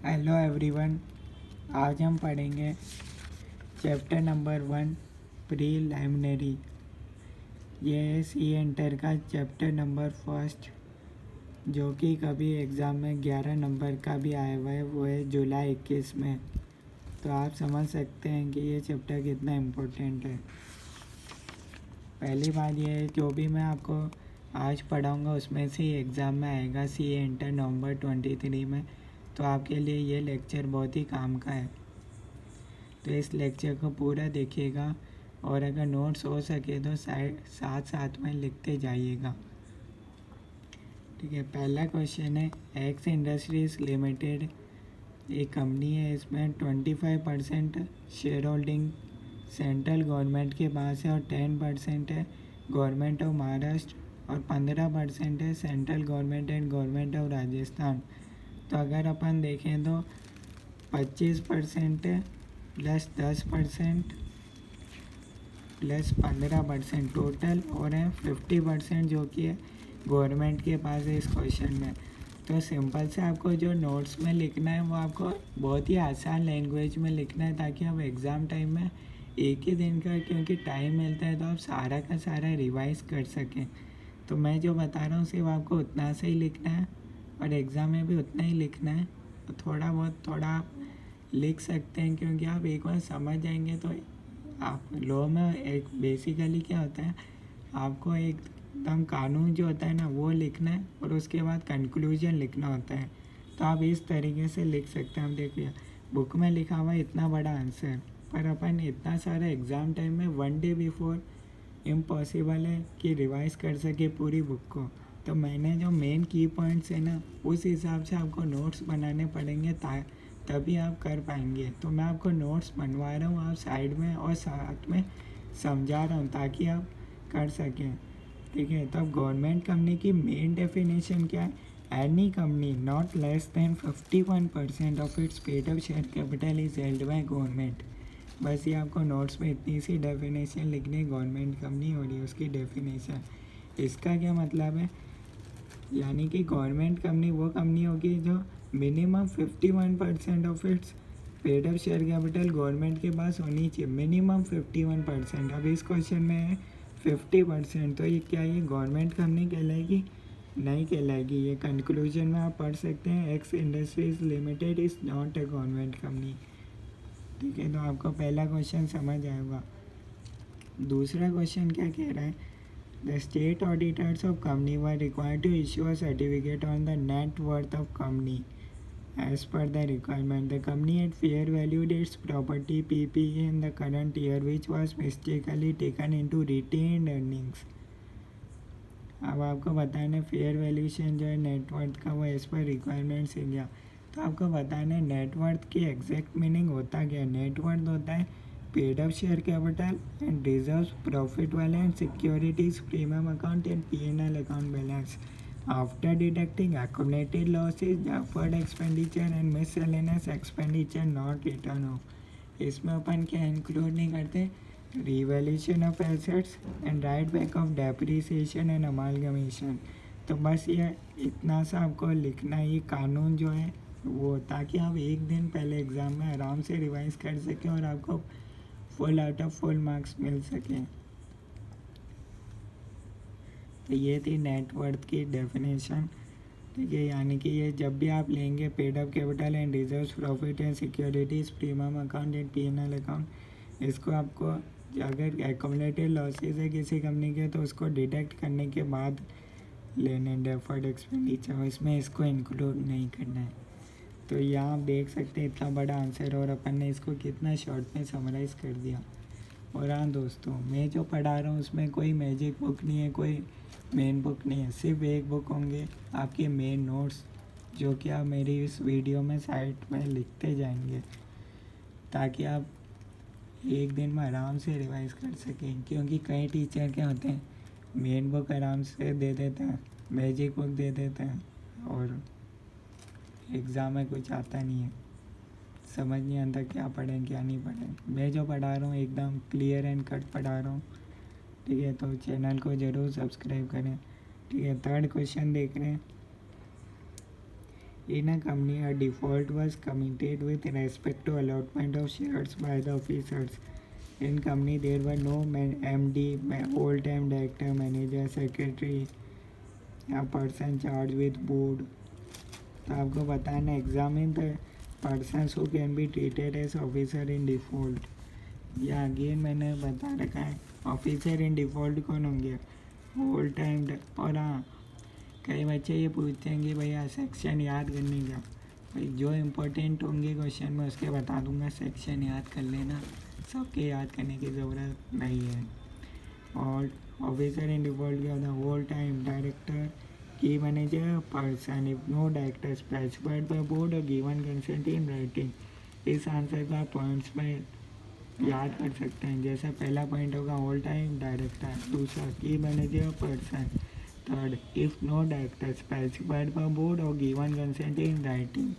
Hello everyone. आज हम पढ़ेंगे चैप्टर नंबर 1 प्रीलिमिनरी। ये है सी इंटर का चैप्टर नंबर फर्स्ट, जो कि कभी एग्ज़ाम में 11 नंबर का भी आया हुआ है, वो है जुलाई 21 में। तो आप समझ सकते हैं कि ये चैप्टर कितना इम्पोर्टेंट है। पहली बात ये है, जो भी मैं आपको आज पढ़ाऊँगा उसमें से एग्ज़ाम में आएगा सी इंटर नवंबर 23 में। तो आपके लिए ये लेक्चर बहुत ही काम का है, तो इस लेक्चर को पूरा देखिएगा और अगर नोट्स हो सके तो साथ साथ में लिखते जाइएगा। ठीक है, पहला क्वेश्चन है, एक्स इंडस्ट्रीज लिमिटेड एक कंपनी है, इसमें 25% शेयर होल्डिंग सेंट्रल गवर्नमेंट के पास है और 10% है गवर्नमेंट ऑफ महाराष्ट्र और 15% है central government and government of Rajasthan. तो अगर अपन देखें तो 25% है प्लस 10% प्लस 15% टोटल और है 50% जो कि है गवर्नमेंट के पास है इस क्वेश्चन में। तो सिंपल से आपको जो नोट्स में लिखना है वो आपको बहुत ही आसान लैंग्वेज में लिखना है, ताकि आप एग्ज़ाम टाइम में एक ही दिन का क्योंकि टाइम मिलता है तो आप सारा का सारा रिवाइज कर सकें। तो मैं जो बता रहा हूँ सिर्फ आपको उतना से ही लिखना है और एग्ज़ाम में भी उतना ही लिखना है। तो थोड़ा आप लिख सकते हैं, क्योंकि आप एक बार समझ जाएंगे तो आप लॉ में एक बेसिकली क्या होता है, आपको एकदम कानून जो होता है ना वो लिखना है और उसके बाद कंक्लूजन लिखना होता है। तो आप इस तरीके से लिख सकते हैं। आप देखिए बुक में लिखा हुआ है इतना बड़ा आंसर, पर अपन इतना सारा एग्ज़ाम टाइम में 1 डे बिफोर इम्पॉसिबल है कि रिवाइज कर सके पूरी बुक को। तो मैंने जो मेन की पॉइंट्स है ना उस हिसाब से आपको नोट्स बनाने पड़ेंगे, तभी आप कर पाएंगे। तो मैं आपको नोट्स बनवा रहा हूँ, आप साइड में और साथ में समझा रहा हूँ ताकि आप कर सकें। ठीक है, तो अब गवर्नमेंट कंपनी की मेन डेफिनेशन क्या है, any company not less than 51% of its paid up share capital is held by government. बस ये आपको नोट्स में इतनी सी डेफिनेशन लिखनी, गवर्नमेंट कंपनी हो रही है उसकी डेफिनेशन। इसका क्या मतलब है, यानी कि गवर्नमेंट कंपनी वो कंपनी होगी जो minimum 51% of its paid up share capital government के पास होनी चाहिए, मिनिमम 51%। अब इस क्वेश्चन में है 50%, तो ये क्या ये गवर्नमेंट कंपनी कहलाएगी? नहीं कहलाएगी। ये कंक्लूजन में आप पढ़ सकते हैं, x industries limited is not a government company. ठीक है, तो आपको पहला क्वेश्चन समझ आएगा। दूसरा क्वेश्चन क्या कह रहा है, the state auditors of company were required to issue a certificate on the net worth of company as per the requirement. The company had fair valued its property PPE in the current year, which was mistakenly taken into retained earnings. अब आपको बताना है fair valuation जो है net worth का वो as per requirement से गया। तो आपको बताना है नेटवर्थ की एग्जैक्ट मीनिंग होता क्या है। नेटवर्थ होता है paid up share capital and reserves profit वाले and securities premium account and P&L account balance after deducting accumulated losses, deferred expenditure and miscellaneous expenditure not written off। इसमें अपन क्या include नहीं करते, revaluation of assets and right back of depreciation and amalgamation. तो बस ये इतना सा आपको लिखना है, ये कानून जो है वो, ताकि आप एक दिन पहले एग्ज़ाम में आराम से रिवाइज कर सकें और आपको full out of full marks मिल सकें। तो ये थी नेटवर्थ की डेफिनेशन। ठीक है, यानी कि ये जब भी आप लेंगे paid up capital and reserves profit and securities premium account and P&L account, इसको आपको अगर एक्यूमुलेटेड लॉसेस है किसी कंपनी के तो उसको डिडक्ट करने के बाद लेने डेफर्ड एक्सपेंडिचर, इसमें इसको इंक्लूड नहीं करना है। तो यहाँ आप देख सकते हैं इतना बड़ा आंसर और अपन ने इसको कितना शॉर्ट में समराइज़ कर दिया। और हाँ दोस्तों, मैं जो पढ़ा रहा हूँ उसमें कोई मैजिक बुक नहीं है, कोई मेन बुक नहीं है, सिर्फ एक बुक होंगे आपके मेन नोट्स, जो कि आप मेरी इस वीडियो में साइड में लिखते जाएंगे, ताकि आप एक दिन में आराम से रिवाइज कर सकें। क्योंकि कई टीचर क्या होते हैं, मेन बुक आराम से दे देते हैं, मैजिक बुक दे देते हैं और एग्ज़ाम में कुछ आता नहीं है, समझ नहीं आता क्या पढ़ें क्या नहीं पढ़ें। मैं जो पढ़ा रहा हूँ एकदम क्लियर एंड कट पढ़ा रहा हूँ। ठीक है, तो चैनल को ज़रूर सब्सक्राइब करें। ठीक है, थर्ड क्वेश्चन देख रहे हैं, In a company, a default was committed with respect to allotment of shares by the officers. In company, there were no MD, whole-time director, manager, secretary, a person charged with board. तो आपको बताना examine the persons who can be treated as officer in default. या again मैंने बता रखा है officer in default कौन होंगे, होल टाइम। और हाँ, कई बच्चे ये पूछते हैं कि भैया सेक्शन याद करने का, भाई जो इम्पोर्टेंट होंगे क्वेश्चन में उसके बता दूंगा, सेक्शन याद कर लेना, सबके याद करने की ज़रूरत नहीं है। और ऑफिसर इन डिफ़ॉल्ट क्या होता है, whole time director, key manager, person if no director specified by board और गिवन कंसेंट इन राइटिंग। इस आंसर का पॉइंट्स में याद कर सकते हैं। जैसे पहला पॉइंट होगा होल टाइम डायरेक्टर, दूसरा की manager, person, third if no director specified by board और given consent in writing,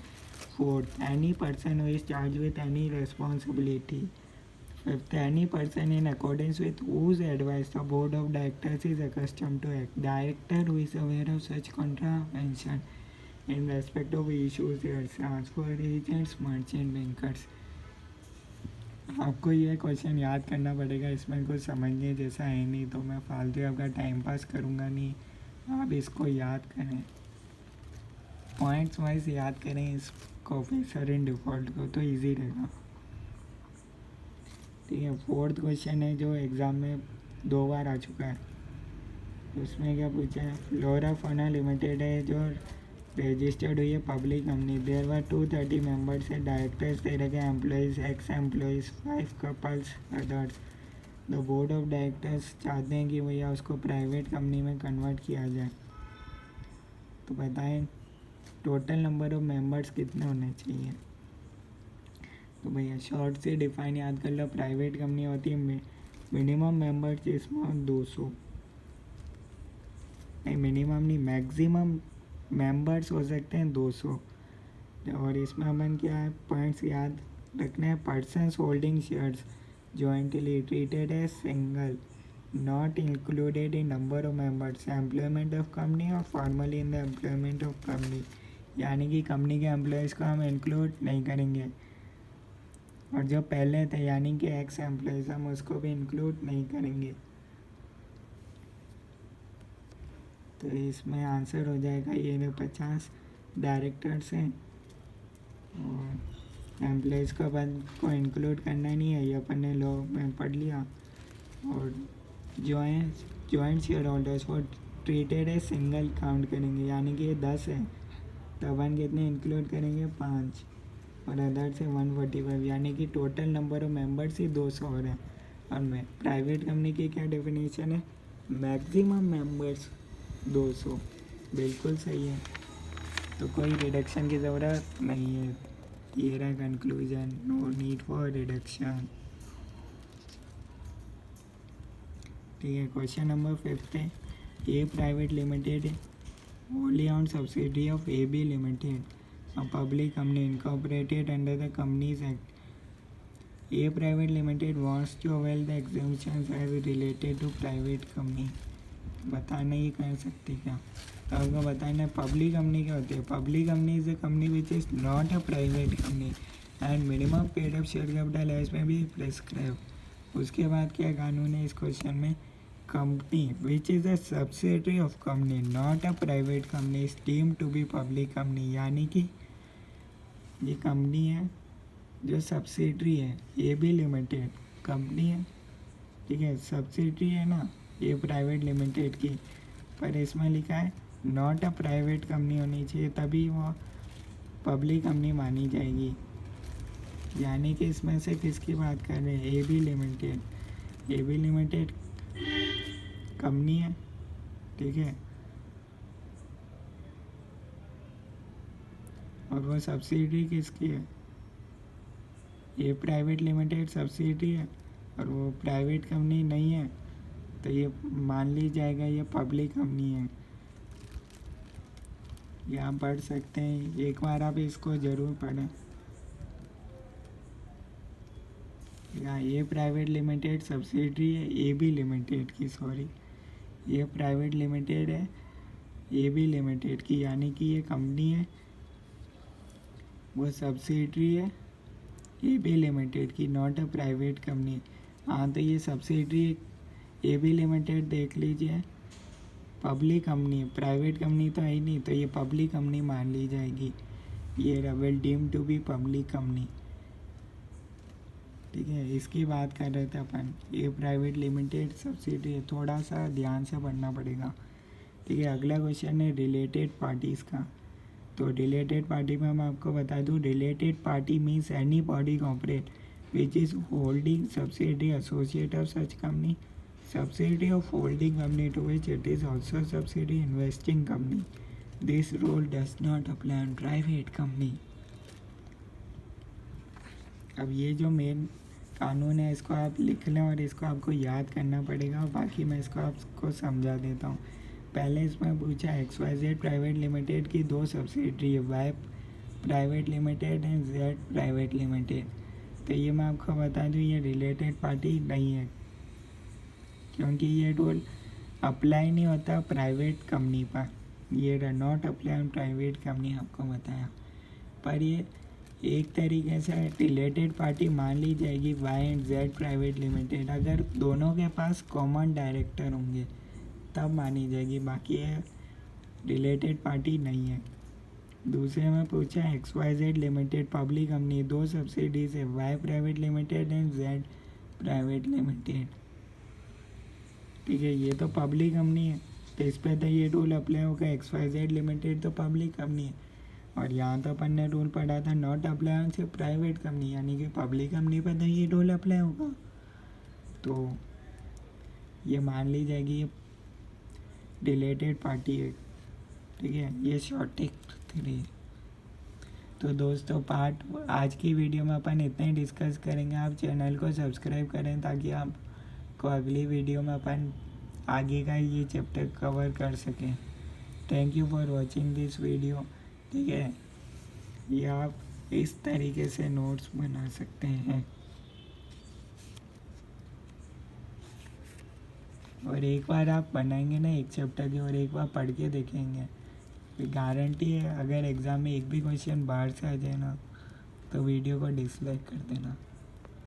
fourth any person who is charge with any responsibility, fifth any person in accordance with whose advice the board of directors is accustomed to act, director who is aware of such contravention in respect of issues, transfer agents, merchant bankers। आपको ये question याद करना पड़ेगा, इसमें कुछ समझने जैसा है नहीं, तो मैं फालतू आपका टाइम पास करूँगा नहीं, आप इसको याद करें, पॉइंट्स वाइज याद करें इस ऑफिसर इन डिफ़ॉल्ट को, तो इजी रहेगा। ठीक है, फोर्थ क्वेश्चन है जो एग्ज़ाम में 2 बार आ चुका है। उसमें क्या पूछा है, फ्लोरा फाना लिमिटेड है जो रजिस्टर्ड हुई है public company, there were 230 members है, डायरेक्टर्स तेरह के employees, ex employees, 5 couples, others. The board of directors चाहते हैं कि भैया उसको प्राइवेट कंपनी में कन्वर्ट किया जाए, तो बताएं टोटल नंबर ऑफ मेंबर्स कितने होने चाहिए। तो भैया शॉर्ट से डिफाइन याद कर लो, प्राइवेट कंपनी होती है मिनिमम मेंबर्स इसमें 200, नहीं मिनिमम नहीं, मैक्सिमम मेंबर्स हो सकते हैं 200। और इसमें अपन क्या है पॉइंट्स याद रखना है, persons holding shares jointly treated as single, not included in number of members, employment of company और formerly in the employment of company, यानी कि कंपनी के एम्प्लॉयज़ को हम इंक्लूड नहीं करेंगे, और जो पहले थे यानी कि एक्स एम्प्लॉयज़ हम उसको भी इंक्लूड नहीं करेंगे। तो इसमें आंसर हो जाएगा ये 50 डायरेक्टर्स हैं और एम्प्लॉयज़ को अपन को इंक्लूड करना नहीं है, ये अपन ने लॉ में पढ़ लिया। और जॉइंट शेयर होल्डर्स को ट्रीटेड है सिंगल काउंट करेंगे, यानी कि ये 10 है तो अपन कितने इंक्लूड करेंगे 5, और अदर से 145, यानी कि टोटल नंबर ऑफ मेंबर्स ही 200 हो रहे हैं। और मैं प्राइवेट कंपनी की क्या डेफिनेशन है, मैक्सिमम मेंबर्स 200, बिल्कुल सही है, तो कोई रिडक्शन की ज़रूरत नहीं है। ये रहा conclusion, no need for reduction. ठीक है, क्वेश्चन नंबर 5 है, a private limited wholly owned subsidiary of AB Limited, a public company incorporated under the Companies Act. A private limited wants to avail the exemptions as related to private company। बताना ही कर सकते क्या, तो आपको बताना है public company क्या होती है। Public company is a company which is not a private company and minimum paid up share capital as में भी प्रिस्क्राइब। उसके बाद क्या कानून है इस क्वेश्चन में, company which is a subsidiary of company not a private company is deemed to be public company, यानी कि ये कंपनी है जो सब्सिडरी है, ए बी लिमिटेड कंपनी है, ठीक है, सब्सिडरी है ना ये प्राइवेट लिमिटेड की, पर इसमें लिखा है नॉट अ प्राइवेट कंपनी होनी चाहिए, तभी वो पब्लिक कंपनी मानी जाएगी। यानी कि इसमें से किसकी बात कर रहे हैं, A B limited. A B limited company है, ठीक है, और वो सब्सिडी किसकी है, ये प्राइवेट लिमिटेड सब्सिडी है और वो प्राइवेट कंपनी नहीं है, तो ये मान ली जाएगा ये पब्लिक कंपनी है। यहाँ पढ़ सकते हैं, एक बार आप इसको ज़रूर पढ़ें। यहाँ ये प्राइवेट लिमिटेड सब्सिडी है ए बी लिमिटेड की, सॉरी ये प्राइवेट लिमिटेड है ए बी लिमिटेड की, यानी कि ये कंपनी है वो सब्सिडरी है AB लिमिटेड की, नॉट अ प्राइवेट कंपनी। हाँ, तो ये सब्सिडरी AB लिमिटेड देख लीजिए, पब्लिक कंपनी, प्राइवेट कंपनी तो है ही नहीं, तो ये पब्लिक कंपनी मान ली जाएगी। ये will deem to be public company. ठीक है, इसकी बात कर रहे थे अपन। ये प्राइवेट लिमिटेड सब्सिडी है, थोड़ा सा ध्यान से पढ़ना पड़ेगा। ठीक है, अगला क्वेश्चन है रिलेटेड पार्टीज़ का। तो रिलेटेड पार्टी में मैं आपको बता दूँ, related party means any body corporate which is holding subsidy associate of such company, subsidy of holding company to which it is also subsidy investing company. This rule does not apply on private company. अब ये जो main कानून है इसको आप लिख लें और इसको आपको याद करना पड़ेगा, और बाकी मैं इसको आपको समझा देता हूँ। पहले इसमें पूछा XYZ प्राइवेट लिमिटेड की दो सब्सिडरी है, Y private limited and Z private limited. तो ये मैं आपको बता दूँ, ये रिलेटेड पार्टी नहीं है, क्योंकि ये रूल अप्लाई नहीं होता प्राइवेट कंपनी पर। ये not apply on private company आपको बताया, पर ये एक तरीके से रिलेटेड पार्टी मान ली जाएगी Y and Z private limited, अगर दोनों के पास कॉमन डायरेक्टर होंगे तब मानी जाएगी, बाकी ये रिलेटेड पार्टी नहीं है। दूसरे में पूछा XYZ लिमिटेड पब्लिक कंपनी, दो सब्सिडीज है, Y private limited and Z private limited. ठीक है, ये तो पब्लिक कंपनी है, तो इस पर तो ये रूल अप्लाई होगा। XYZ लिमिटेड तो पब्लिक कंपनी है, और यहाँ तो अपन ने रूल पढ़ा था नॉट अप्लाई ऑन सिर्फ प्राइवेट कंपनी, यानी कि पब्लिक कंपनी पर तो ये रूल अप्लाई होगा, तो ये मान ली जाएगी ये रिलेटेड पार्टी है। ठीक है, ये शॉर्ट टिक 3। तो दोस्तों आज की वीडियो में अपन इतना ही डिस्कस करेंगे। आप चैनल को सब्सक्राइब करें ताकि आपको अगली वीडियो में अपन आगे का ये चैप्टर कवर कर सकें। Thank you for watching this video. ठीक है, ये आप इस तरीके से नोट्स बना सकते हैं, और एक बार आप बनाएंगे ना एक चैप्टर की और एक बार पढ़ के देखेंगे, गारंटी है अगर एग्ज़ाम में एक भी क्वेश्चन बाहर से आ जाए ना तो वीडियो को डिसलाइक कर देना।